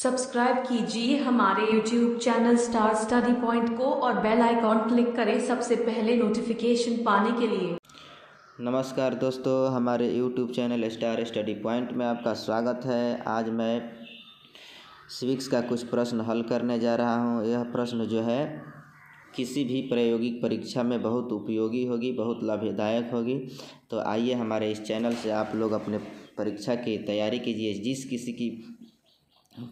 Subscribe कीजिए हमारे YouTube channel star study point को और बेल आइकॉन क्लिक करें सबसे पहले नोटिफिकेशन पाने के लिए। नमस्कार दोस्तों, हमारे YouTube channel star study point में आपका स्वागत है। आज मैं सिविक्स का कुछ प्रश्न हल करने जा रहा हूं। यह प्रश्न जो है किसी भी प्रायोगिक परीक्षा में बहुत उपयोगी होगी, बहुत लाभदायक होगी। तो आइए हमारे इस चैनल से आप लोग अपने परीक्षा की तैयारी कीजिए। जिस किसी की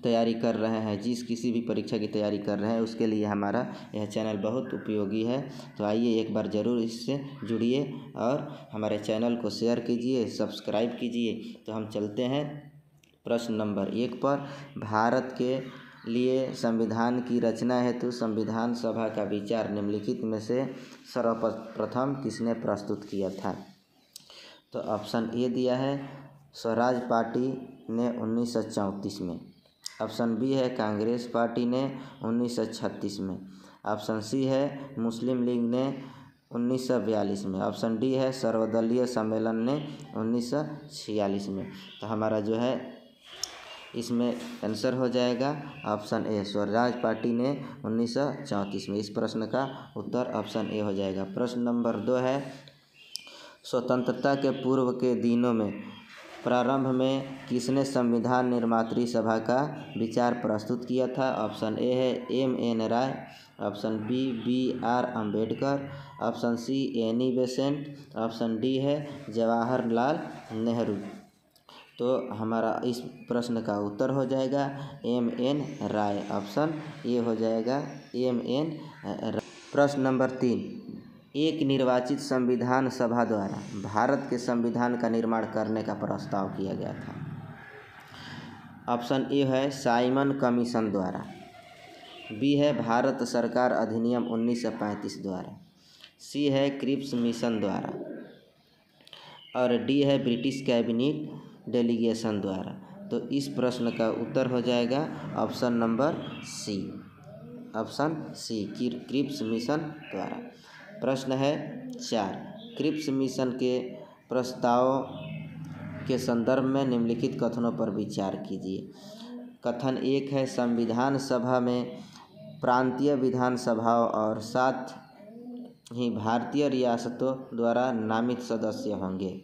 तैयारी कर रहे हैं, जिस किसी भी परीक्षा की तैयारी कर रहे हैं, उसके लिए हमारा यह चैनल बहुत उपयोगी है। तो आइए एक बार ज़रूर इससे जुड़िए और हमारे चैनल को शेयर कीजिए, सब्सक्राइब कीजिए। तो हम चलते हैं प्रश्न नंबर 1 पर। भारत के लिए संविधान की रचना हेतु संविधान सभा का विचार निम्नलिखित में से सर्वप्रथम किसने प्रस्तुत किया था? तो ऑप्शन ए दिया है स्वराज पार्टी ने 1934 में। ऑप्शन बी है कांग्रेस पार्टी ने 1936 में। ऑप्शन सी है मुस्लिम लीग ने 1942 में। ऑप्शन डी है सर्वदलीय सम्मेलन ने 1946 में। तो हमारा जो है इसमें आंसर हो जाएगा ऑप्शन ए, स्वराज पार्टी ने 1934 में। इस प्रश्न का उत्तर ऑप्शन ए हो जाएगा। प्रश्न नंबर 2 है स्वतंत्रता के पूर्व के दिनों में प्रारंभ में किसने संविधान निर्मात्री सभा का विचार प्रस्तुत किया था? ऑप्शन ए है M.N. Roy. Option B R Ambedkar. Option C Annie Besant. Option D है जवाहरलाल नेहरू। तो हमारा इस प्रश्न का उत्तर हो जाएगा M.N. राय। ऑप्शन ए हो जाएगा M.N. राय। प्रश्न नंबर 3, एक निर्वाचित संविधान सभा द्वारा भारत के संविधान का निर्माण करने का प्रस्ताव किया गया था। ऑप्शन ए है साइमन कमीशन द्वारा। बी है भारत सरकार अधिनियम 1935 द्वारा। सी है क्रिप्स मिशन द्वारा और डी है ब्रिटिश कैबिनेट डेलीगेशन द्वारा। तो इस प्रश्न का उत्तर हो जाएगा option number C. Option C Cripps mission द्वारा। प्रश्न है 4, क्रिप्स मिशन के प्रस्ताव के संदर्भ में निम्नलिखित कथनों पर विचार कीजिए। कथन 1 है संविधान सभा में प्रांतीय विधानसभाओं और साथ ही भारतीय रियासतों द्वारा नामित सदस्य होंगे।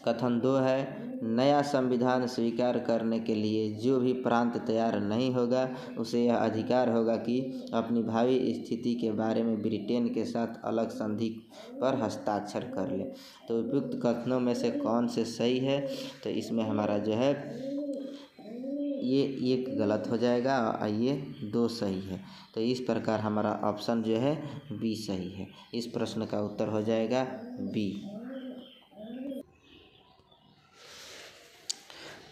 कथन 2 है नया संविधान स्वीकार करने के लिए जो भी प्रांत तैयार नहीं होगा उसे यह अधिकार होगा कि अपनी भावी स्थिति के बारे में ब्रिटेन के साथ अलग संधि पर हस्ताक्षर कर ले। तो उपयुक्त कथनों में से कौन से सही है? तो इसमें हमारा जो है ये एक गलत हो जाएगा और ये 2 सही है। तो इस प्रकार हमारा ऑप्शन जो है बी सही है। इस प्रश्न का उत्तर हो जाएगा बी।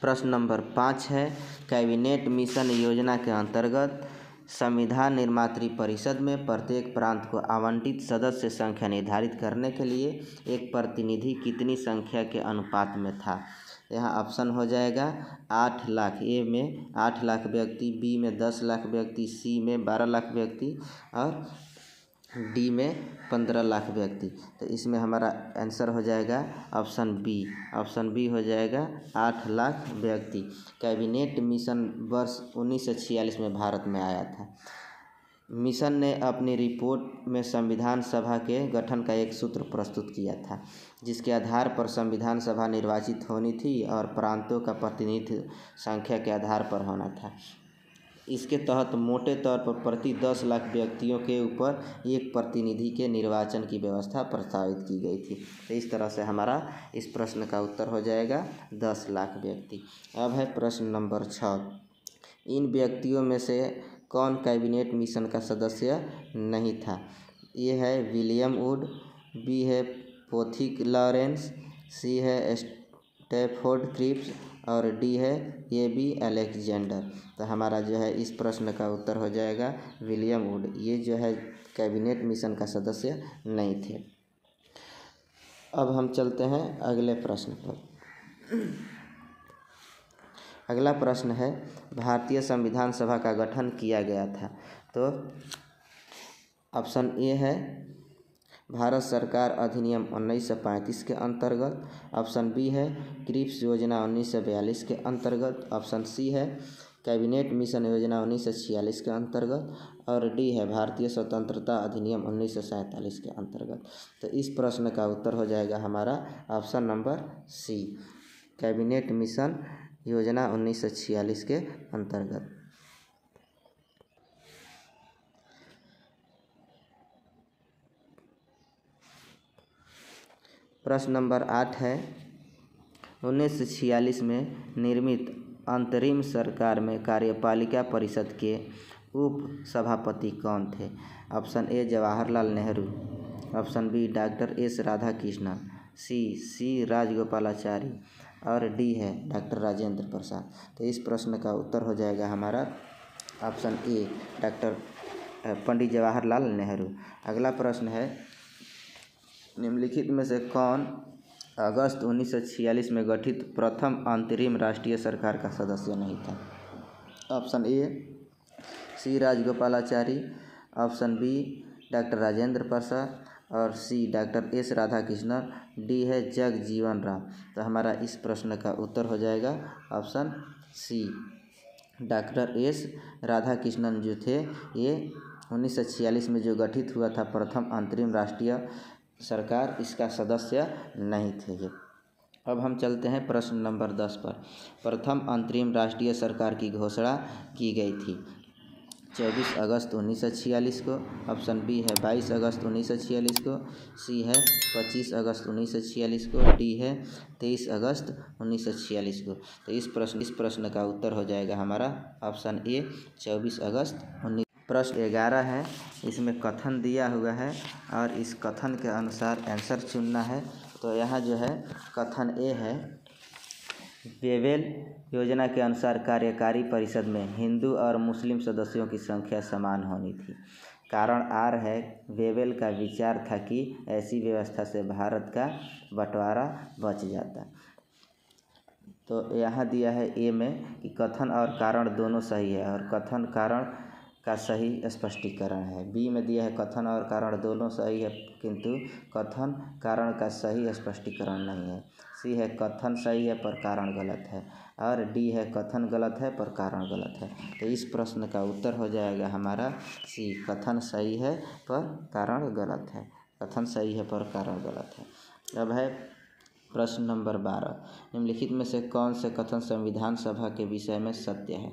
प्रश्न नंबर 5 है कैबिनेट मिशन योजना के अंतर्गत संविधान निर्मात्री परिषद में प्रत्येक प्रांत को आवंटित सदस्य संख्या निर्धारित करने के लिए एक प्रतिनिधि कितनी संख्या के अनुपात में था? यहाँ ऑप्शन हो जाएगा 8 लाख। ए में 8 लाख व्यक्ति, बी में 10 लाख व्यक्ति, सी में 12 लाख व्यक्ति और डी में 15 लाख व्यक्ति। तो इसमें हमारा आंसर हो जाएगा ऑप्शन बी। ऑप्शन बी हो जाएगा 8 लाख व्यक्ति। कैबिनेट मिशन वर्ष 1946 में भारत में आया था। मिशन ने अपनी रिपोर्ट में संविधान सभा के गठन का एक सूत्र प्रस्तुत किया था जिसके आधार पर संविधान सभा निर्वाचित होनी थी और प्रांतों का प्रतिनिधित्व संख्या के आधार पर होना था। इसके तहत मोटे तौर पर प्रति 10 लाख व्यक्तियों के ऊपर एक प्रतिनिधि के निर्वाचन की व्यवस्था प्रस्तावित की गई थी। तो इस तरह से हमारा इस प्रश्न का उत्तर हो जाएगा 10 लाख व्यक्ति। अब है प्रश्न नंबर 6, इन व्यक्तियों में से कौन कैबिनेट मिशन का सदस्य नहीं था? ये है विलियम वुड, बी है पोथिक लॉरेंस, सी है स्टैफोर्ड क्रिप्स और डी है A.B. अलेक्जेंडर। तो हमारा जो है इस प्रश्न का उत्तर हो जाएगा विलियम वुड। ये जो है कैबिनेट मिशन का सदस्य नहीं थे। अब हम चलते हैं अगले प्रश्न पर। अगला प्रश्न है भारतीय संविधान सभा का गठन किया गया था। तो ऑप्शन ए है भारत सरकार अधिनियम 1935 के अंतर्गत। ऑप्शन बी है क्रिप्स योजना 1942 के अंतर्गत। ऑप्शन सी है कैबिनेट मिशन योजना 1946 के अंतर्गत और डी है भारतीय स्वतंत्रता अधिनियम 1947 के अंतर्गत। तो इस प्रश्न का उत्तर हो जाएगा हमारा option number C, cabinet mission योजना 1946 के अंतर्गत। प्रश्न नंबर 8 है, 1946 में निर्मित अंतरिम सरकार में कार्यपालिका परिषद के उप सभापति कौन थे? Option A Jawaharlal Nehru, option B doctor S Radhakrishnan, C Rajagopalachari और डी है डॉक्टर राजेंद्र प्रसाद। तो इस प्रश्न का उत्तर हो जाएगा हमारा option A doctor Pandit Jawaharlal Nehru. अगला प्रश्न है, निम्नलिखित में से कौन अगस्त 1946 में गठित प्रथम अंतरिम राष्ट्रीय सरकार का सदस्य नहीं था? Option A C Rajagopalachari, option B doctor Rajendra Prasad और C doctor S Radhakrishnan, D है जगजीवन राम। तो हमारा इस प्रश्न का उत्तर हो जाएगा option C, doctor S Radhakrishnan जो थे ये 1946 में जो गठित हुआ था प्रथम अंतरिम राष्ट्रीय सरकार, इसका सदस्य नहीं थे ये। अब हम चलते हैं प्रश्न नंबर 10 पर। प्रथम अंतरिम राष्ट्रीय सरकार की घोषणा की गई थी 24 अगस्त 1946 को, ऑप्शन बी है 22 अगस्त 1946 को, सी है 25 अगस्त 1946 को, डी है 23 अगस्त 1946 को। तो इस प्रश्न का उत्तर हो जाएगा हमारा ऑप्शन ए 24 अगस्त 19। प्रश्न 11 है, इसमें कथन दिया हुआ है और इस कथन के अनुसार आंसर चुनना है। तो यहाँ जो है कथन ए है, वेवेल योजना के अनुसार कार्यकारी परिषद में हिंदू और मुस्लिम सदस्यों की संख्या समान होनी थी। कारण आर है, वेवेल का विचार था कि ऐसी व्यवस्था से भारत का बंटवारा बच जाता। तो यहाँ दिया है ए में कि कथन और कारण दोनों सही है और कथन कारण का सही स्पष्टीकरण है। बी में दिया है कथन और कारण दोनों सही है किंतु कथन कारण का सही स्पष्टीकरण नहीं है। सी है कथन सही है पर कारण गलत है और डी है कथन गलत है पर कारण गलत है। तो इस प्रश्न का उत्तर हो जाएगा हमारा सी, कथन सही है पर कारण गलत है, कथन सही है पर कारण गलत है। अब है प्रश्न नंबर 12, निम्नलिखित में से कौन से कथन संविधान सभा के विषय में सत्य है?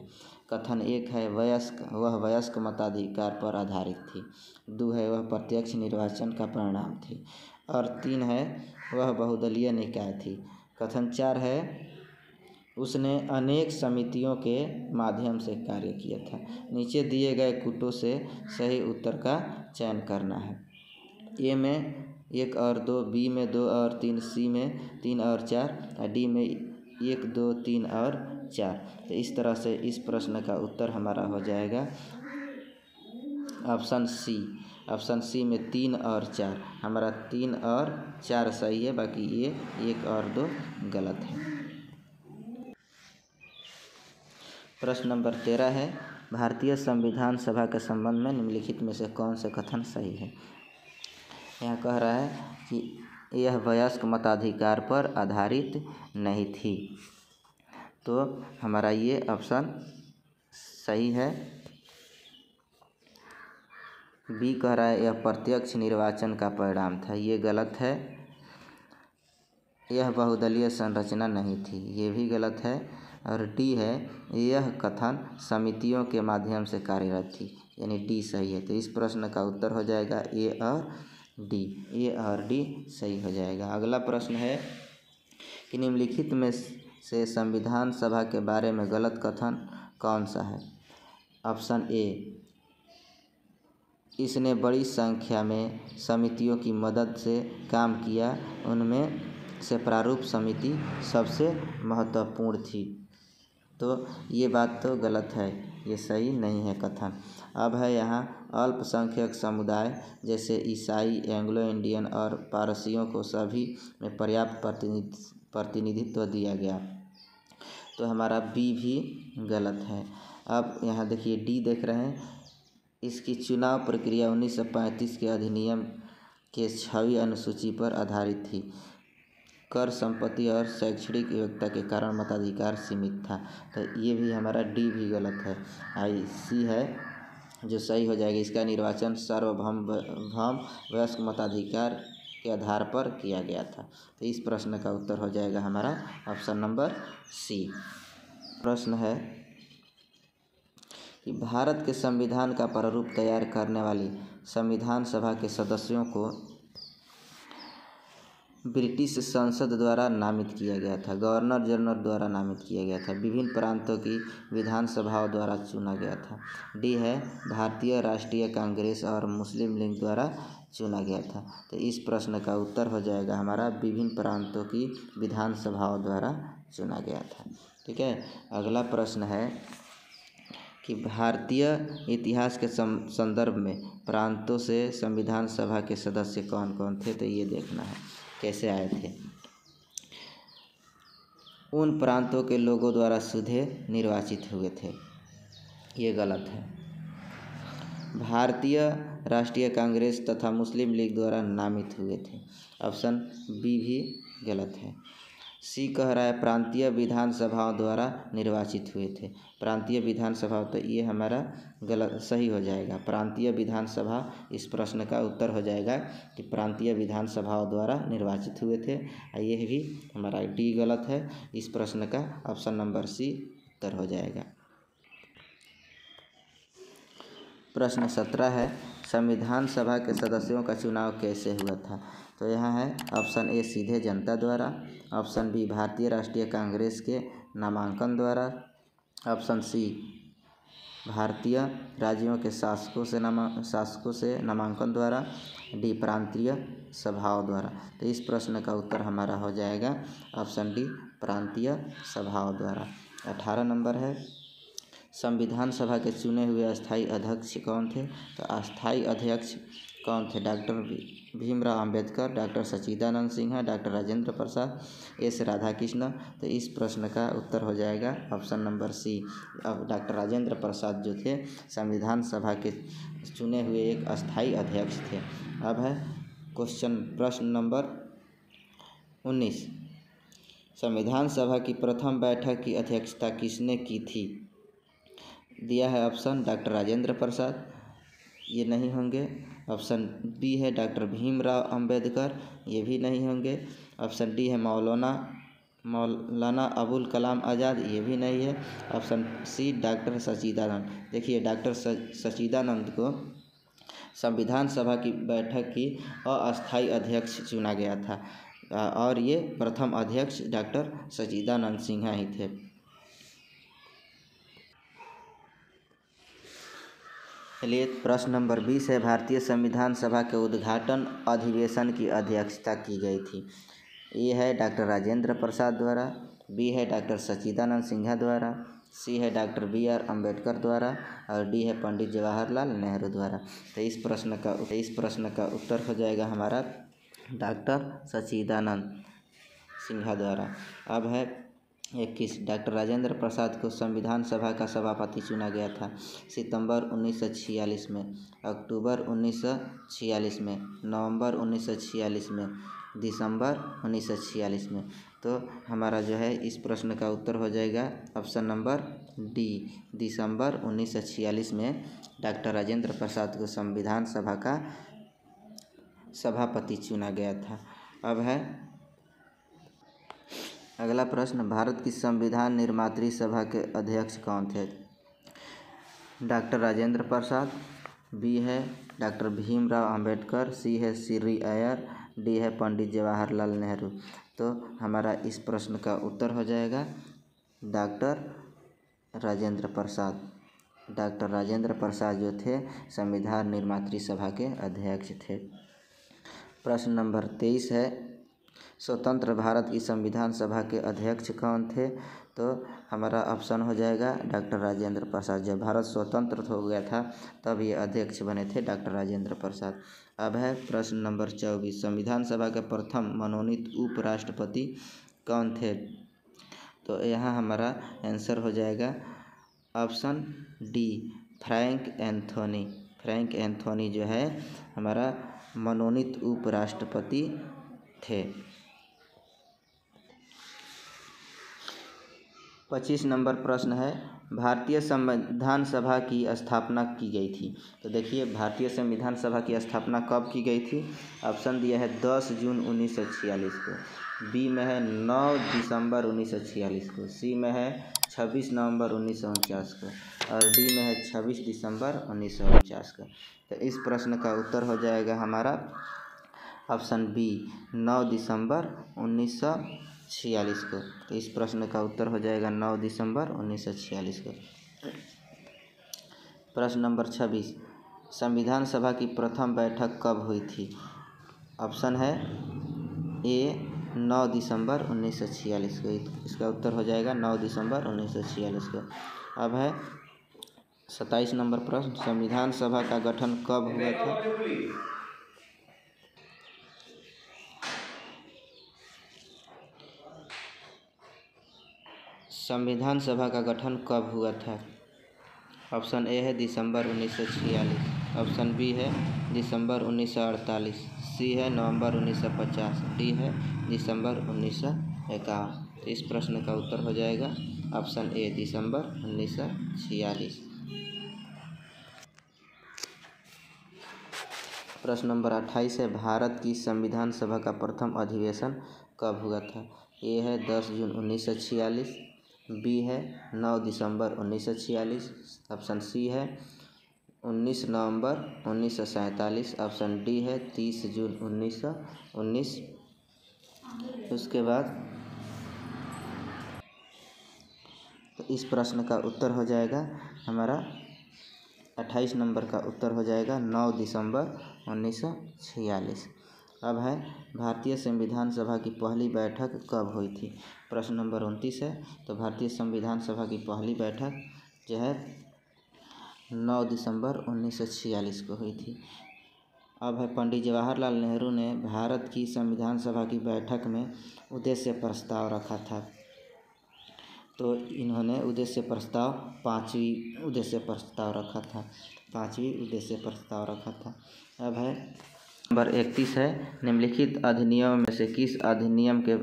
कथन एक है वह वयस्क मताधिकार पर आधारित थी, 2 है वह प्रत्यक्ष निर्वाचन का परिणाम थी और 3 है वह बहुदलीय निकाय थी। कथन 4 है उसने अनेक समितियों के माध्यम से कार्य किया था। नीचे दिए गए कूटों से सही उत्तर का चयन करना है। ए में 1 और 2, बी में 2 और 3, सी में 3 और 4, डी में 1, 2, 3 और 4। तो इस तरह से इस प्रश्न का उत्तर हमारा हो जाएगा ऑप्शन सी। ऑप्शन सी में 3 और 4, हमारा 3 और 4 सही है, बाकी ये 1 और 2 गलत है। प्रश्न नंबर 13 है, भारतीय संविधान सभा के संबंध में निम्नलिखित में से कौन से कथन सही है? यहाँ कह रहा है कि यह वयस्क मताधिकार पर आधारित नहीं थी, तो हमारा ये ऑप्शन सही है। बी कह रहा है यह प्रत्यक्ष निर्वाचन का परिणाम था, ये गलत है। यह बहुदलीय संरचना नहीं थी, ये भी गलत है। और डी है यह कथन समितियों के माध्यम से कार्यरत थी, यानी डी सही है। तो इस प्रश्न का उत्तर हो जाएगा ए और डी, ए और डी सही हो जाएगा। अगला प्रश्न है कि निम्नलिखित में से संविधान सभा के बारे में गलत कथन कौन सा है? ऑप्शन ए, इसने बड़ी संख्या में समितियों की मदद से काम किया, उनमें से प्रारूप समिति सबसे महत्वपूर्ण थी। तो ये बात तो गलत है, ये सही नहीं है कथन। अब है यहाँ अल्पसंख्यक समुदाय जैसे ईसाई, एंग्लो इंडियन और पारसियों को सभी में पर्याप्त प्रतिनिधित्व दिया गया, तो हमारा बी भी गलत है। अब यहाँ देखिए डी देख रहे हैं, इसकी चुनाव प्रक्रिया 1935 के अधिनियम के 6वीं अनुसूची पर आधारित थी। कर, संपत्ति और शैक्षणिक योग्यता के कारण मताधिकार सीमित था। तो ये भी हमारा डी भी गलत है। सी है जो सही हो जाएगा। इसका निर्वाचन सार्वभौम वयस्क मताधिकार के आधार पर किया गया था। तो इस प्रश्न का उत्तर हो जाएगा हमारा ऑप्शन नंबर सी। प्रश्न है कि भारत के संविधान का प्रारूप तैयार करने वाली संविधान सभा के सदस्यों को ब्रिटिश संसद द्वारा नामित किया गया था, गवर्नर जनरल द्वारा नामित किया गया था, विभिन्न प्रांतों की विधानसभाओं द्वारा चुना गया था। डी है भारतीय राष्ट्रीय कांग्रेस और मुस्लिम लीग द्वारा चुना गया था। तो इस प्रश्न का उत्तर हो जाएगा हमारा विभिन्न प्रांतों की विधानसभाओं द्वारा चुना गया था। ठीक है। अगला प्रश्न है कि भारतीय इतिहास के संदर्भ में प्रांतों से संविधान सभा के सदस्य कौन कौन थे। तो ये देखना है कैसे आए थे। उन प्रांतों के लोगों द्वारा सीधे निर्वाचित हुए थे, ये गलत है। भारतीय राष्ट्रीय कांग्रेस तथा मुस्लिम लीग द्वारा नामित हुए थे, ऑप्शन बी भी गलत है। सी कह रहा है प्रांतीय विधानसभाओं द्वारा निर्वाचित हुए थे, प्रांतीय विधानसभा, तो ये हमारा गलत सही हो जाएगा। प्रांतीय विधानसभा, इस प्रश्न का उत्तर हो जाएगा कि प्रांतीय विधानसभाओं द्वारा निर्वाचित हुए थे। यह भी हमारा डी गलत है। इस प्रश्न का ऑप्शन नंबर सी उत्तर हो जाएगा। प्रश्न 17 है संविधान सभा के सदस्यों का चुनाव कैसे हुआ था। तो यहाँ है ऑप्शन ए सीधे जनता द्वारा, ऑप्शन बी भारतीय राष्ट्रीय कांग्रेस के नामांकन द्वारा, ऑप्शन सी भारतीय राज्यों के शासकों से नामांकन द्वारा, डी प्रांतीय सभाओं द्वारा। तो इस प्रश्न का उत्तर हमारा हो जाएगा ऑप्शन डी प्रांतीय सभाओं द्वारा। 18 नंबर है संविधान सभा के चुने हुए अस्थायी अध्यक्ष कौन थे। तो अस्थायी अध्यक्ष कौन थे। डॉक्टर भीमराव अंबेडकर, डॉक्टर सच्चिदानंद सिन्हा, डॉक्टर राजेंद्र प्रसाद, एस राधाकृष्ण। तो इस प्रश्न का उत्तर हो जाएगा ऑप्शन नंबर सी। अब डॉक्टर राजेंद्र प्रसाद जो थे संविधान सभा के चुने हुए एक अस्थायी अध्यक्ष थे। अब है प्रश्न नंबर 19 संविधान सभा की प्रथम बैठक की अध्यक्षता किसने की थी। दिया है ऑप्शन डॉक्टर राजेंद्र प्रसाद, ये नहीं होंगे। ऑप्शन बी है डॉक्टर भीमराव अंबेडकर, ये भी नहीं होंगे। ऑप्शन डी है मौलाना अबुल कलाम आज़ाद, ये भी नहीं है। ऑप्शन सी डॉक्टर सच्चिदानंद। देखिए डॉक्टर सच्चिदानंद को संविधान सभा की बैठक की अस्थायी अध्यक्ष चुना गया था और ये प्रथम अध्यक्ष डॉक्टर सच्चिदानंद सिन्हा ही थे। चलिए प्रश्न नंबर 20 है भारतीय संविधान सभा के उद्घाटन अधिवेशन की अध्यक्षता की गई थी। ए है डॉक्टर राजेंद्र प्रसाद द्वारा, बी है डॉक्टर सच्चिदानंद सिन्हा द्वारा, सी है डॉक्टर BR अम्बेडकर द्वारा और डी है पंडित जवाहरलाल नेहरू द्वारा। तो इस प्रश्न का उत्तर हो जाएगा हमारा डॉक्टर सच्चिदानंद सिन्हा द्वारा। अब है 21 डॉक्टर राजेंद्र प्रसाद को संविधान सभा का सभापति चुना गया था सितंबर 1946 में, अक्टूबर 1946 में, नवंबर 1946 में, दिसंबर 1946 में। तो हमारा जो है इस प्रश्न का उत्तर हो जाएगा ऑप्शन नंबर डी, दिसंबर 1946 में डॉक्टर राजेंद्र प्रसाद को संविधान सभा का सभापति चुना गया था। अब है अगला प्रश्न भारत की संविधान निर्मात्री सभा के अध्यक्ष कौन थे। डॉक्टर राजेंद्र प्रसाद, बी है डॉक्टर भीमराव अंबेडकर, सी है श्री अय्यर, डी है पंडित जवाहरलाल नेहरू। तो हमारा इस प्रश्न का उत्तर हो जाएगा डॉक्टर राजेंद्र प्रसाद। डॉक्टर राजेंद्र प्रसाद जो थे संविधान निर्मात्री सभा के अध्यक्ष थे। प्रश्न नंबर 23 है स्वतंत्र भारत की संविधान सभा के अध्यक्ष कौन थे। तो हमारा ऑप्शन हो जाएगा डॉक्टर राजेंद्र प्रसाद। जब भारत स्वतंत्र हो गया था तब ये अध्यक्ष बने थे डॉक्टर राजेंद्र प्रसाद। अब है प्रश्न नंबर 24 संविधान सभा के प्रथम मनोनीत उपराष्ट्रपति कौन थे। तो यहाँ हमारा आंसर हो जाएगा option D Frank Anthony. Frank Anthony जो है हमारा मनोनीत उपराष्ट्रपति थे। 25 नंबर प्रश्न है, भारतीय संविधान सभा की स्थापना की गई थी। तो देखिए भारतीय संविधान सभा की स्थापना कब की गई थी। ऑप्शन दिया है 10 जून 1946 को, बी में है 9 दिसंबर 1946 को, सी में है 26 नवंबर 1949 को और डी में है 26 दिसंबर 1949 को। तो इस प्रश्न का उत्तर हो जाएगा हमारा ऑप्शन बी 9 दिसंबर 1946 को। तो इस प्रश्न का उत्तर हो जाएगा 9 दिसंबर 1946 को। प्रश्न नंबर 26, संविधान सभा की प्रथम बैठक कब हुई थी। ऑप्शन है ए 9 दिसंबर 1946 को। इसका उत्तर हो जाएगा 9 दिसंबर 1946 को। अब है 27 नंबर प्रश्न, संविधान सभा का गठन कब हुआ था। संविधान सभा का गठन कब हुआ था। ऑप्शन ए है दिसंबर 1946, ऑप्शन बी है दिसंबर 1948, सी है नवंबर 1950, डी है दिसंबर 1951। तो इस प्रश्न का उत्तर हो जाएगा ऑप्शन ए दिसंबर 1946। प्रश्न नंबर 28 है, भारत की संविधान सभा का प्रथम अधिवेशन कब हुआ था। ए है 10 जून 1946, बी है 9 दिसंबर 1946, ऑप्शन सी है 19 नवंबर 1947, ऑप्शन डी है 30 जून 1919। उसके बाद तो इस प्रश्न का उत्तर हो जाएगा हमारा 28 नंबर का उत्तर हो जाएगा 9 दिसंबर 1946। अब है भारतीय संविधान सभा की पहली बैठक कब हुई थी। प्रश्न नंबर 29 है, तो भारतीय संविधान सभा की पहली बैठक जो है 9 दिसंबर 1946 को हुई थी। अब है पंडित जवाहरलाल नेहरू ने भारत की संविधान सभा की बैठक में उद्देश्य प्रस्ताव रखा था। तो इन्होंने उद्देश्य प्रस्ताव पाँचवीं उद्देश्य प्रस्ताव रखा था। अब है नंबर 31 है, निम्नलिखित अधिनियम में से किस अधिनियम के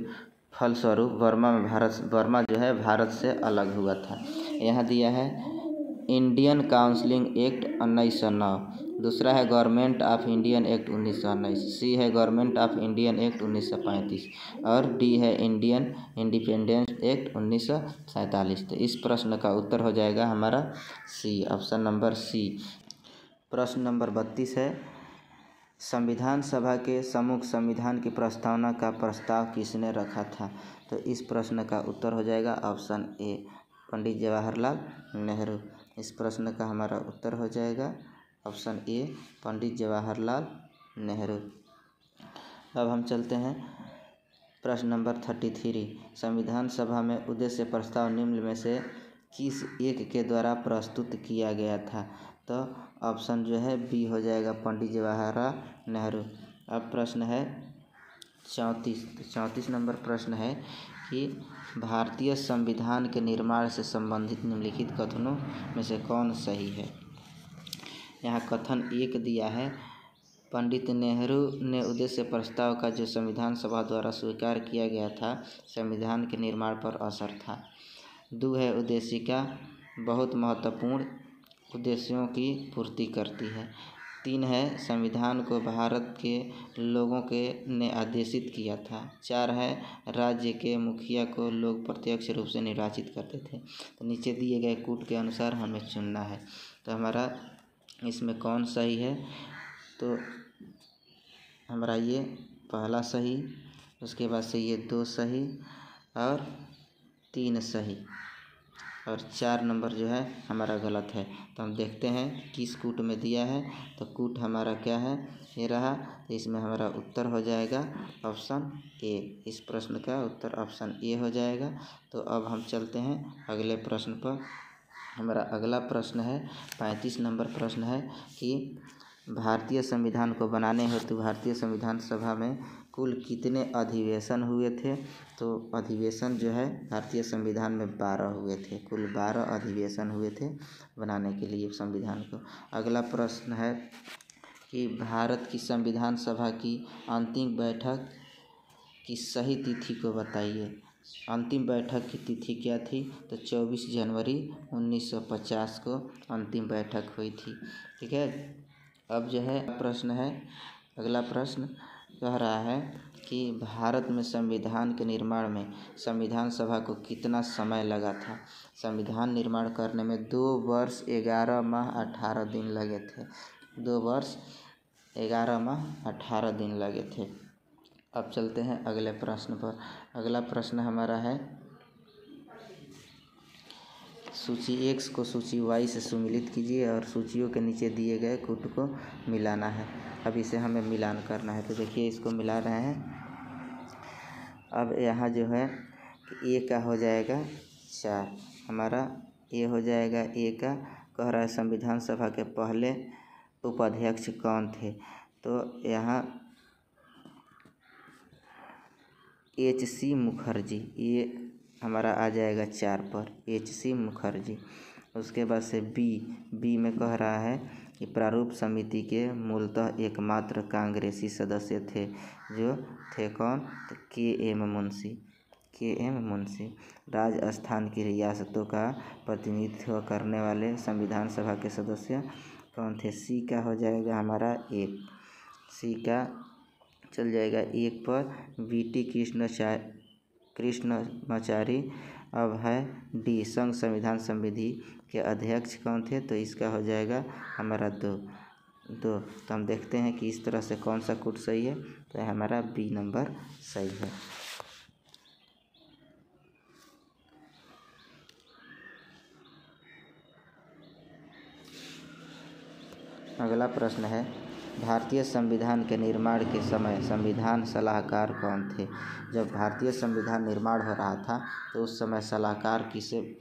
फलस्वरूप बर्मा जो है भारत से अलग हुआ था। यहाँ दिया है इंडियन काउंसिलिंग एक्ट 1909, दूसरा है गवर्नमेंट ऑफ इंडियन एक्ट 1919, सी है गवर्नमेंट ऑफ इंडियन एक्ट 1935 और डी है इंडियन इंडिपेंडेंस एक्ट 1947। तो इस प्रश्न का उत्तर हो जाएगा हमारा सी, ऑप्शन नंबर सी। प्रश्न नंबर 32 है, संविधान सभा के सम्मुख संविधान की प्रस्तावना का प्रस्ताव किसने रखा था। तो इस प्रश्न का उत्तर हो जाएगा ऑप्शन ए पंडित जवाहरलाल नेहरू। इस प्रश्न का हमारा उत्तर हो जाएगा ऑप्शन ए पंडित जवाहरलाल नेहरू। अब हम चलते हैं प्रश्न नंबर 33, संविधान सभा में उद्देश्य प्रस्ताव निम्न में से किस एक के द्वारा प्रस्तुत किया गया था। तो ऑप्शन जो है बी हो जाएगा पंडित जवाहरलाल नेहरू। अब प्रश्न है 34 नंबर प्रश्न है कि भारतीय संविधान के निर्माण से संबंधित निम्नलिखित कथनों में से कौन सही है। यहाँ कथन 1 दिया है, पंडित नेहरू ने उद्देश्य प्रस्ताव का जो संविधान सभा द्वारा स्वीकार किया गया था संविधान के निर्माण पर असर था। 2 है, उद्देशिका बहुत महत्वपूर्ण उद्देश्यों की पूर्ति करती है। 3 है, संविधान को भारत के लोगों के ने आदेशित किया था। 4 है, राज्य के मुखिया को लोग प्रत्यक्ष रूप से निर्वाचित करते थे। तो नीचे दिए गए कूट के अनुसार हमें चुनना है। तो हमारा इसमें कौन सही है। तो हमारा ये पहला सही, उसके बाद से ये 2 सही और 3 सही और 4 नंबर जो है हमारा गलत है। तो हम देखते हैं किस कूट में दिया है। तो कूट हमारा क्या है, ये रहा। तो इसमें हमारा उत्तर हो जाएगा ऑप्शन ए। इस प्रश्न का उत्तर ऑप्शन ए हो जाएगा। तो अब हम चलते हैं अगले प्रश्न पर। हमारा अगला प्रश्न है 35 नंबर प्रश्न है कि भारतीय संविधान को बनाने हेतु भारतीय संविधान सभा में कुल कितने अधिवेशन हुए थे। तो अधिवेशन जो है भारतीय संविधान में 12 हुए थे। कुल 12 अधिवेशन हुए थे बनाने के लिए संविधान को। अगला प्रश्न है कि भारत की संविधान सभा की अंतिम बैठक की सही तिथि को बताइए। अंतिम बैठक की तिथि क्या थी? तो 24 जनवरी 1950 को अंतिम बैठक हुई थी। ठीक है। अब जो है प्रश्न है, अगला प्रश्न कह रहा है कि भारत में संविधान के निर्माण में संविधान सभा को कितना समय लगा था? संविधान निर्माण करने में 2 वर्ष 11 माह 18 दिन लगे थे। 2 वर्ष 11 माह 18 दिन लगे थे। अब चलते हैं अगले प्रश्न पर। अगला प्रश्न हमारा है, सूची X को सूची Y से सुमिलित कीजिए और सूचियों के नीचे दिए गए कूट को मिलाना है। अब इसे हमें मिलान करना है। तो देखिए इसको मिला रहे हैं। अब यहाँ जो है कि A का हो जाएगा 4, हमारा A हो जाएगा A का। कह रहा है संविधान सभा के पहले उपाध्यक्ष कौन थे? तो यहाँ HC मुखर्जी, ये हमारा आ जाएगा 4 पर, HC मुखर्जी। उसके बाद से बी में कह रहा है कि प्रारूप समिति के मूलतः एकमात्र कांग्रेसी सदस्य थे, जो थे कौन? तो KM मुंशी। राजस्थान की रियासतों का प्रतिनिधित्व करने वाले संविधान सभा के सदस्य कौन थे? सी का हो जाएगा हमारा 1, सी का चल जाएगा 1 पर। VT कृष्णमाचारी। अब है डी, संघ संविधान समिति के अध्यक्ष कौन थे? तो इसका हो जाएगा हमारा 2। तो हम देखते हैं कि इस तरह से कौन सा कूट सही है। तो हमारा बी नंबर सही है। अगला प्रश्न है, भारतीय संविधान के निर्माण के समय संविधान सलाहकार कौन थे? जब भारतीय संविधान निर्माण हो रहा था तो उस समय सलाहकार किसे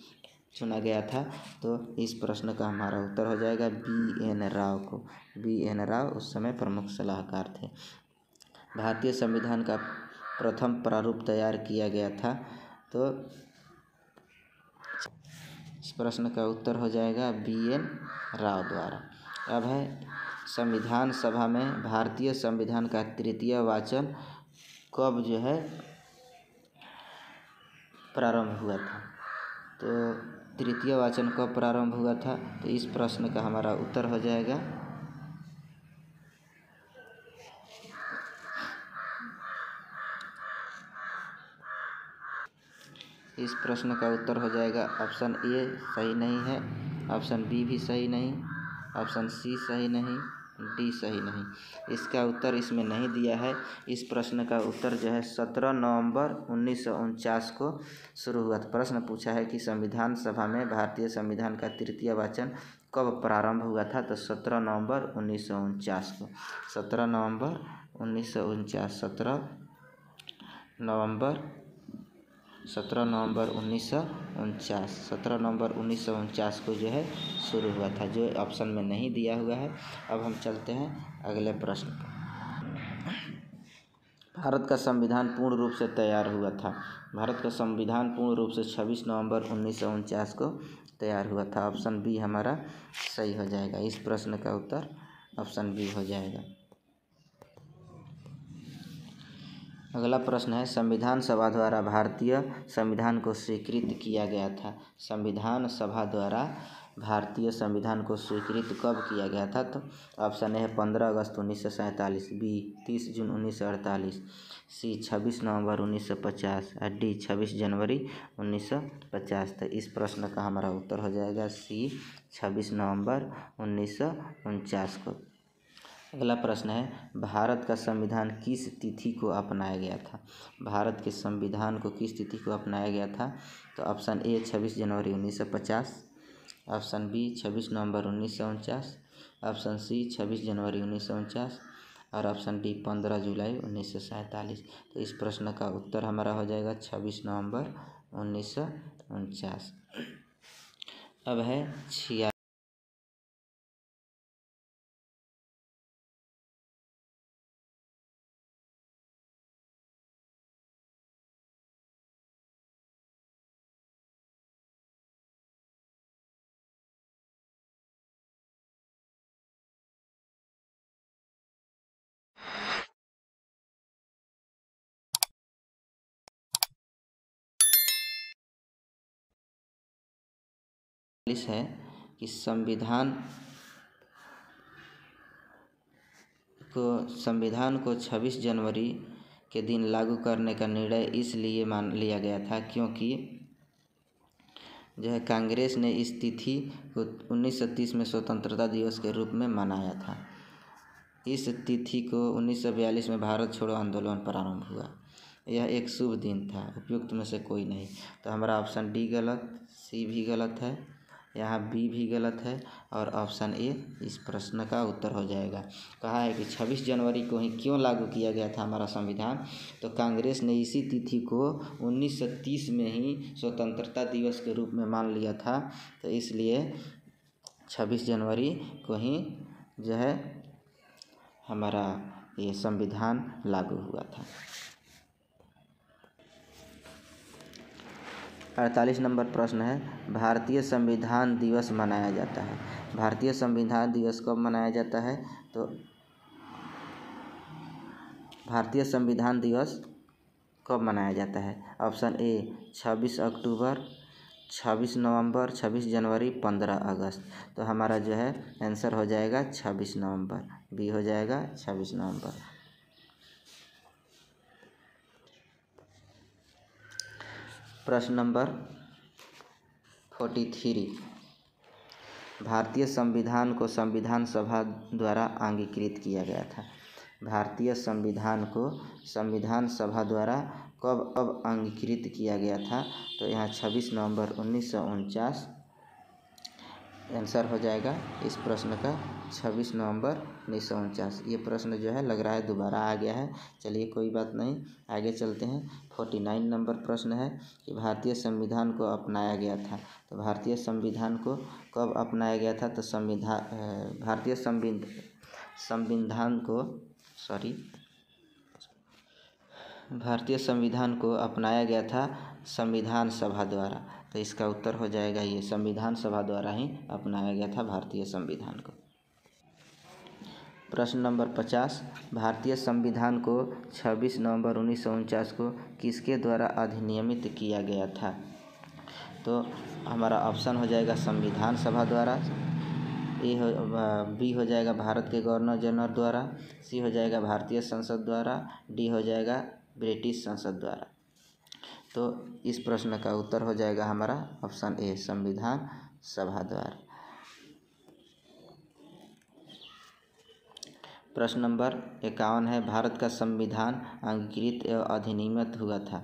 चुना गया था? तो इस प्रश्न का हमारा उत्तर हो जाएगा BN राव को। BN राव उस समय प्रमुख सलाहकार थे। भारतीय संविधान का प्रथम प्रारूप तैयार किया गया था, तो इस प्रश्न का उत्तर हो जाएगा BN राव द्वारा। अब है संविधान सभा में भारतीय संविधान का तृतीय वाचन कब जो है प्रारंभ हुआ था? तो तृतीय वाचन कब प्रारंभ हुआ था? तो इस प्रश्न का हमारा उत्तर हो जाएगा इस प्रश्न का उत्तर हो जाएगा ऑप्शन ए सही नहीं है, ऑप्शन बी भी सही नहीं, ऑप्शन सी सही नहीं, डी सही नहीं। इसका उत्तर इसमें नहीं दिया है। इस प्रश्न का उत्तर जो है 17 नवंबर 1949 को शुरू हुआ था। प्रश्न पूछा है कि संविधान सभा में भारतीय संविधान का तृतीय वाचन कब प्रारंभ हुआ था? तो 17 नवंबर 1949 को। 17 नवंबर 1949, 17 नवंबर 1949 को जो है शुरू हुआ था, जो ऑप्शन में नहीं दिया हुआ है। अब हम चलते हैं अगले प्रश्न पर। भारत का संविधान पूर्ण रूप से तैयार हुआ था। भारत का संविधान पूर्ण रूप से 26 नवंबर 1949 को तैयार हुआ था। ऑप्शन बी हमारा सही हो जाएगा। इस प्रश्न का उत्तर ऑप्शन बी हो जाएगा। अगला प्रश्न है, संविधान सभा द्वारा भारतीय संविधान को स्वीकृत किया गया था। संविधान सभा द्वारा भारतीय संविधान को स्वीकृत कब किया गया था? तो ऑप्शन ए है 15 अगस्त 1947, बी 30 जून 1948, सी 26 नवंबर 1950 और डी 26 जनवरी 1950। तो इस प्रश्न का हमारा उत्तर हो जाएगा सी 26 नवंबर 1949 को। अगला प्रश्न है, भारत का संविधान किस तिथि को अपनाया गया था? भारत के संविधान को किस तिथि को अपनाया गया था? तो ऑप्शन ए 26 जनवरी 1950, ऑप्शन बी 26 नवंबर 1949, ऑप्शन सी 26 जनवरी 1949 और ऑप्शन डी 15 जुलाई 1947। तो इस प्रश्न का उत्तर हमारा हो जाएगा 26 नवंबर 1949। अब है 46। है कि संविधान को 26 जनवरी के दिन लागू करने का निर्णय इसलिए मान लिया गया था क्योंकि जो है कांग्रेस ने इस तिथि को 1930 में स्वतंत्रता दिवस के रूप में मनाया था। इस तिथि को 1942 में भारत छोड़ो आंदोलन प्रारंभ हुआ। यह एक शुभ दिन था। उपयुक्त में से कोई नहीं। तो हमारा ऑप्शन डी गलत, सी भी गलत है, यहाँ बी भी गलत है और ऑप्शन ए इस प्रश्न का उत्तर हो जाएगा। कहा है कि 26 जनवरी को ही क्यों लागू किया गया था हमारा संविधान, तो कांग्रेस ने इसी तिथि को 1930 में ही स्वतंत्रता दिवस के रूप में मान लिया था, तो इसलिए 26 जनवरी को ही जो है हमारा ये संविधान लागू हुआ था। 48 नंबर प्रश्न है, भारतीय संविधान दिवस मनाया जाता है। भारतीय संविधान दिवस कब मनाया जाता है, तो भारतीय संविधान दिवस कब मनाया जाता है। ऑप्शन ए 26 अक्टूबर, 26 नवंबर, 26 जनवरी, 15 अगस्त। तो हमारा जो है आंसर हो जाएगा 26 नवंबर, बी हो जाएगा 26 नवंबर। प्रश्न नंबर 43, भारतीय संविधान को संविधान सभा द्वारा अंगीकृत किया गया था। भारतीय संविधान को संविधान सभा द्वारा कब अंगीकृत किया गया था, तो यहाँ 26 नवंबर 1949 आंसर हो जाएगा इस प्रश्न का 26 नवंबर 1949। ये प्रश्न जो है लग रहा है दोबारा आ गया है। चलिए कोई बात नहीं, आगे चलते हैं। 49 नंबर प्रश्न है कि भारतीय संविधान को अपनाया गया था। तो भारतीय संविधान को कब अपनाया गया था, तो भारतीय संविधान को अपनाया गया था संविधान सभा द्वारा। तो इसका उत्तर हो जाएगा ये संविधान सभा द्वारा ही अपनाया गया था भारतीय संविधान को। प्रश्न नंबर 50, भारतीय संविधान को 26 नवंबर 1949 को किसके द्वारा अधिनियमित किया गया था, तो हमारा ऑप्शन हो जाएगा संविधान सभा द्वारा, बी हो जाएगा भारत के गवर्नर जनरल द्वारा, सी हो जाएगा भारतीय संसद द्वारा, डी हो जाएगा ब्रिटिश संसद द्वारा। तो इस प्रश्न का उत्तर हो जाएगा हमारा ऑप्शन ए संविधान सभा द्वारा। प्रश्न नंबर 51 है, भारत का संविधान अंगीकृत एवं अधिनियमित हुआ था।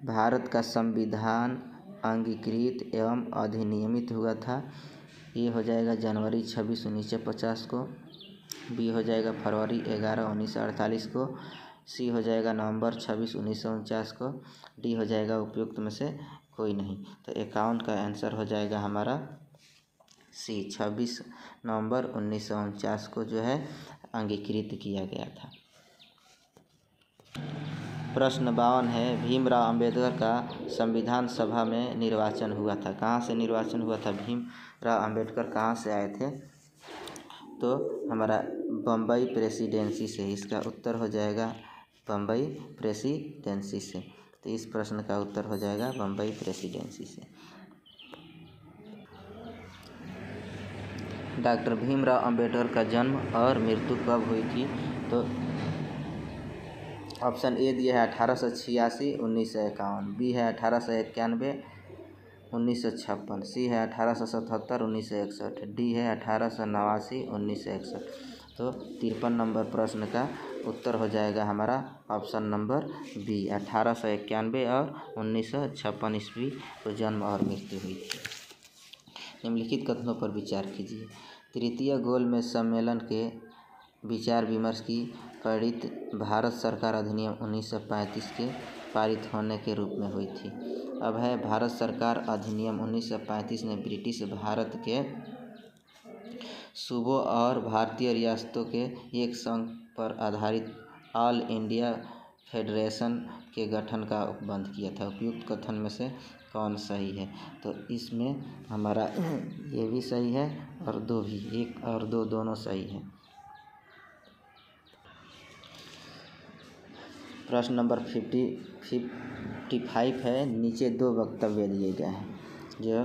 भारत का संविधान अंगीकृत एवं अधिनियमित हुआ था। ये हो जाएगा जनवरी 26, 1950 को, बी हो जाएगा फरवरी 11, 1948 को, सी हो जाएगा नवंबर 26, 1949 को, डी हो जाएगा उपयुक्त में से कोई नहीं। तो 51 का आंसर हो जाएगा हमारा सी 26 नवंबर 1949 को जो है अंगीकृत किया गया था। प्रश्न 52 है, भीमराव अंबेडकर का संविधान सभा में निर्वाचन हुआ था। कहाँ से निर्वाचन हुआ था, भीमराव अंबेडकर कहाँ से आए थे, तो हमारा बम्बई प्रेसिडेंसी से। इसका उत्तर हो जाएगा बम्बई प्रेसिडेंसी से। तो इस प्रश्न का उत्तर हो जाएगा बम्बई प्रेसिडेंसी से। डॉक्टर भीमराव अंबेडकर का जन्म और मृत्यु कब हुई थी, तो ऑप्शन ए दिया है 1886, 1951, बी है 1891, 1956, सी है 1877, 1961, डी है 1889, 1961। तो 53 नंबर प्रश्न का उत्तर हो जाएगा हमारा ऑप्शन नंबर बी 1891 और 1956 ईस्वी को जन्म और मृत्यु हुई थी। निम्नलिखित कथनों पर विचार कीजिए। तृतीय गोलमेज सम्मेलन के विचार विमर्श की परिणति भारत सरकार अधिनियम 1935 के पारित होने के रूप में हुई थी। अब है भारत सरकार अधिनियम 1935 ने ब्रिटिश भारत के सूबों और भारतीय रियासतों के एक संघ पर आधारित ऑल इंडिया फेडरेशन के गठन का उपबंध किया था। उपयुक्त कथन में से कौन सही है, तो इसमें हमारा ये भी सही है और दो भी, एक और दो दोनों सही है। प्रश्न नंबर 55 है। नीचे 2 वक्तव्य दिए गए हैं। जो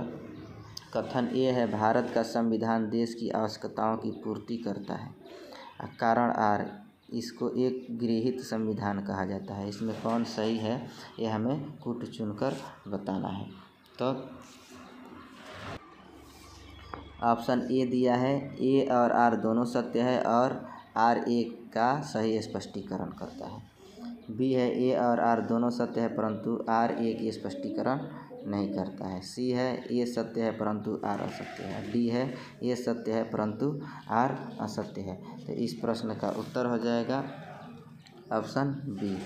कथन ए है, भारत का संविधान देश की आवश्यकताओं की पूर्ति करता है। कारण आर, इसको एक गृहीत संविधान कहा जाता है। इसमें कौन सही है यह हमें कूट चुनकर बताना है। तो ऑप्शन ए दिया है, ए और आर दोनों सत्य है और आर ए का सही स्पष्टीकरण करता है। बी है, ए और आर दोनों सत्य है परंतु आर ए की स्पष्टीकरण नहीं करता है। सी है, ए सत्य है परंतु आर असत्य है। डी है, ए सत्य है परंतु आर असत्य है। तो इस प्रश्न का उत्तर हो जाएगा ऑप्शन बी,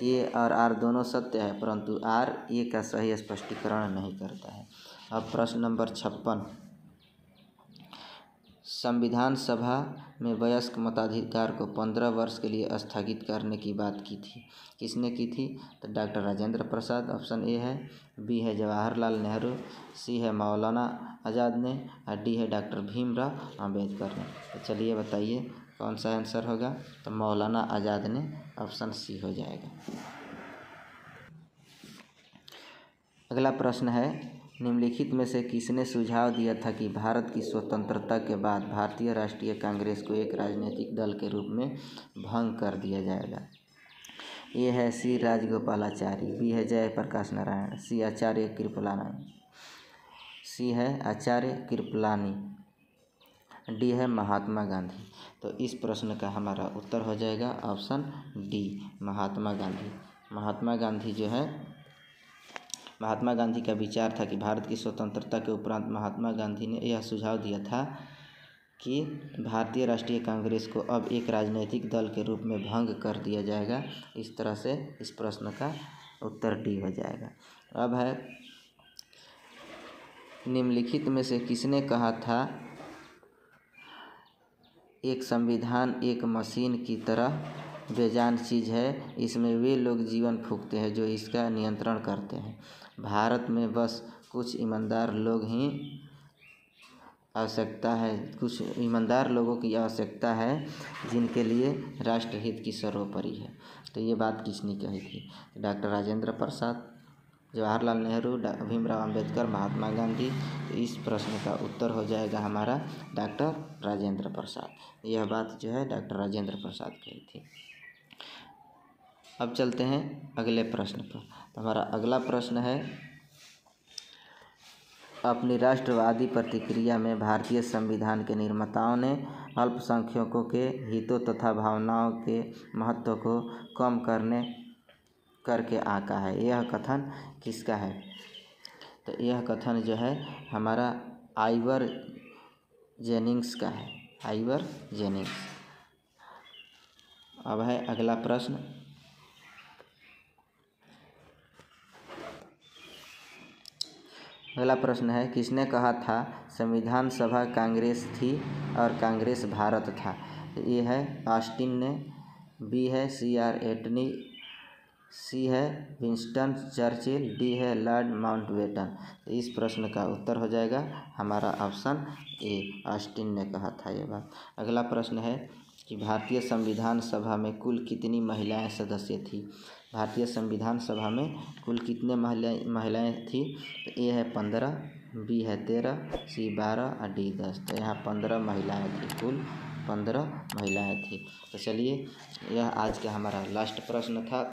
ए और आर दोनों सत्य है परंतु आर ए का सही स्पष्टीकरण नहीं करता है। अब प्रश्न नंबर 56, संविधान सभा में वयस्क मताधिकार को 15 वर्ष के लिए स्थगित करने की बात की थी। किसने की थी? तो doctor Rajendra Prasad option A है। बी है जवाहरलाल नेहरू। सी है मौलाना आज़ाद ने और डी है डॉक्टर भीमराव अम्बेडकर ने। तो चलिए बताइए कौन सा आंसर होगा? तो मौलाना आज़ाद ने, ऑप्शन सी हो जाएगा। अगला प्रश्न है, निम्नलिखित में से किसने सुझाव दिया था कि भारत की स्वतंत्रता के बाद भारतीय राष्ट्रीय कांग्रेस को एक राजनीतिक दल के रूप में भंग कर दिया जाएगा? ए है सी राजगोपालाचारी। बी है जयप्रकाश नारायण। सी आचार्य कृपलानी। सी है आचार्य कृपलानी। डी है महात्मा गांधी। तो इस प्रश्न का हमारा उत्तर हो जाएगा ऑप्शन डी, महात्मा गांधी। महात्मा गांधी जो है, महात्मा गांधी का विचार था कि भारत की स्वतंत्रता के उपरांत महात्मा गांधी ने यह सुझाव दिया था कि भारतीय राष्ट्रीय कांग्रेस को अब एक राजनीतिक दल के रूप में भंग कर दिया जाएगा। इस तरह से इस प्रश्न का उत्तर डी हो जाएगा। अब है, निम्नलिखित में से किसने कहा था एक संविधान एक मशीन की तरह बेजान चीज़ है, इसमें वे लोग जीवन फूंकते हैं जो इसका नियंत्रण करते हैं। भारत में बस कुछ ईमानदार लोग ही आवश्यकता है, कुछ ईमानदार लोगों की आवश्यकता है जिनके लिए राष्ट्रहित की सर्वोपरि है। तो ये बात किसने कही थी? डॉक्टर राजेंद्र प्रसाद, जवाहरलाल नेहरू, भीमराव अम्बेडकर, महात्मा गांधी। तो इस प्रश्न का उत्तर हो जाएगा हमारा डॉक्टर राजेंद्र प्रसाद। यह बात जो है डॉक्टर राजेंद्र प्रसाद कही थी। अब चलते हैं अगले प्रश्न पर। तो हमारा अगला प्रश्न है, अपनी राष्ट्रवादी प्रतिक्रिया में भारतीय संविधान के निर्माताओं ने अल्पसंख्यकों के हितों तथा भावनाओं के महत्व को कम करके आंका है। यह कथन किसका है? तो यह कथन जो है हमारा आइवर जेनिंग्स का है। Ivor Jennings. अब है अगला प्रश्न, अगला प्रश्न है, किसने कहा था संविधान सभा कांग्रेस थी और कांग्रेस भारत था? ये है ऑस्टिन ने। बी है CR एटनी। सी है विंस्टन चर्चिल। डी है लॉर्ड माउंटबेटन। तो इस प्रश्न का उत्तर हो जाएगा हमारा ऑप्शन ए, ऑस्टिन ने कहा था ये बात। अगला प्रश्न है कि भारतीय संविधान सभा में कुल कितनी महिलाएं सदस्य थी? भारतीय संविधान सभा में कुल कितने महिलाएं थी? तो ए है 15, बी है 13, सी 12 और डी 10। तो यहाँ 15 महिलाएं थी, कुल 15 महिलाएं थी। तो चलिए, यह आज का हमारा लास्ट प्रश्न था।